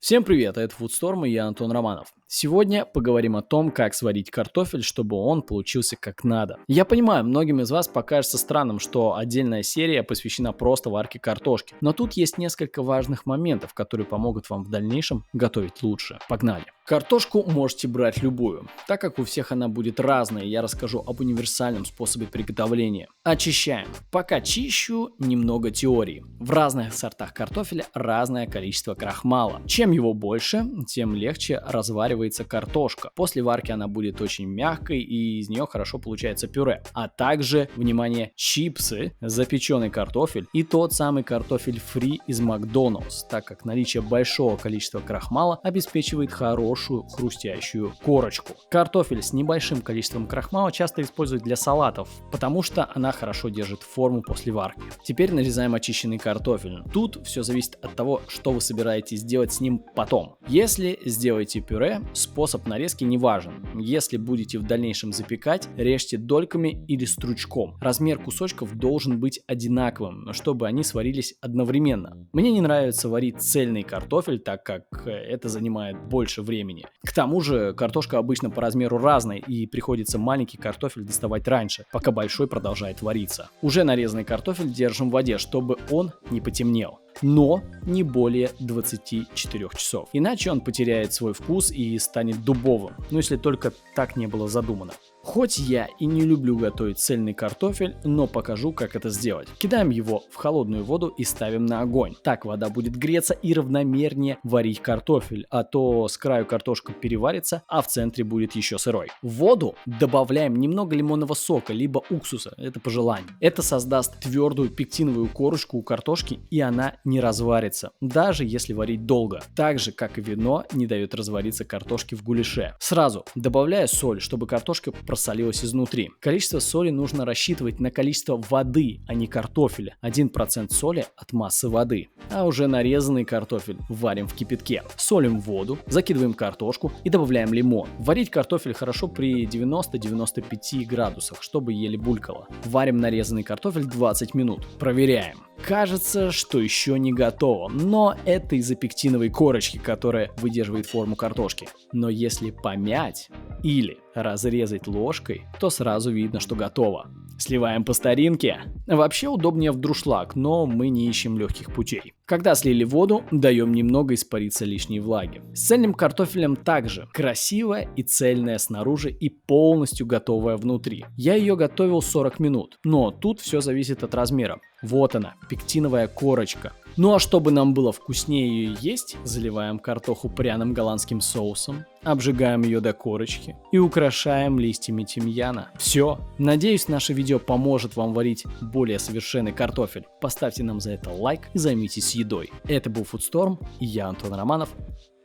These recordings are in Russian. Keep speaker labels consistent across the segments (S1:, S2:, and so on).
S1: Всем привет, это Foodstorm и я Антон Романов. Сегодня поговорим о том, как сварить картофель, чтобы он получился как надо. Я понимаю, многим из вас покажется странным, что отдельная серия посвящена просто варке картошки. Но тут есть несколько важных моментов, которые помогут вам в дальнейшем готовить лучше. Погнали! Картошку можете брать любую. Так как у всех она будет разная, я расскажу об универсальном способе приготовления. Очищаем. Пока чищу, немного теории. В разных сортах картофеля разное количество крахмала. Чем его больше, тем легче разваривается картошка. После варки она будет очень мягкой и из нее хорошо получается пюре. А также, внимание, чипсы, запеченный картофель и тот самый картофель фри из Макдоналдс, так как наличие большого количества крахмала обеспечивает хорошую хрустящую корочку. Картофель с небольшим количеством крахмала часто используют для салатов, потому что она хорошо держит форму после варки. Теперь нарезаем очищенный картофель. Тут все зависит от того, что вы собираетесь делать с ним потом. Если сделаете пюре, способ нарезки не важен. Если будете в дальнейшем запекать, режьте дольками или стручком. Размер кусочков должен быть одинаковым, чтобы они сварились одновременно. Мне не нравится варить цельный картофель, так как это занимает больше времени. К тому же картошка обычно по размеру разная и приходится маленький картофель доставать раньше, пока большой продолжает вариться. Уже нарезанный картофель держим в воде, чтобы он не потемнел. Но не более 24 часов. Иначе он потеряет свой вкус и станет дубовым. Но если только так не было задумано. Хоть я и не люблю готовить цельный картофель, но покажу, как это сделать. Кидаем его в холодную воду и ставим на огонь. Так вода будет греться и равномернее варить картофель, а то с краю картошка переварится, а в центре будет еще сырой. В воду добавляем немного лимонного сока, либо уксуса, это по желанию. Это создаст твердую пектиновую корочку у картошки, и она не разварится, даже если варить долго. Так же, как и вино, не дает развариться картошке в гуляше. Сразу добавляю соль, чтобы картошка просолилась изнутри. Количество соли нужно рассчитывать на количество воды, а не картофеля. 1% соли от массы воды. А уже нарезанный картофель варим в кипятке. Солим воду, закидываем картошку и добавляем лимон. Варить картофель хорошо при 90-95 градусах, чтобы еле булькало. Варим нарезанный картофель 20 минут. Проверяем. Кажется, что еще не готово, но это из-за пектиновой корочки, которая выдерживает форму картошки. Но если помять или разрезать ложкой, то сразу видно, что готово. Сливаем по старинке. Вообще удобнее в дуршлаг, но мы не ищем легких путей. Когда слили воду, даем немного испариться лишней влаги. С цельным картофелем также. Красивая и цельная снаружи и полностью готовая внутри. Я ее готовил 40 минут, но тут все зависит от размера. Вот она, пектиновая корочка. Ну а чтобы нам было вкуснее ее есть, заливаем картоху пряным голландским соусом, обжигаем ее до корочки и украшаем листьями тимьяна. Все. Надеюсь, наше видео поможет вам варить более совершенный картофель. Поставьте нам за это лайк и займитесь едой. Это был Foodstorm и я, Антон Романов.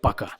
S1: Пока.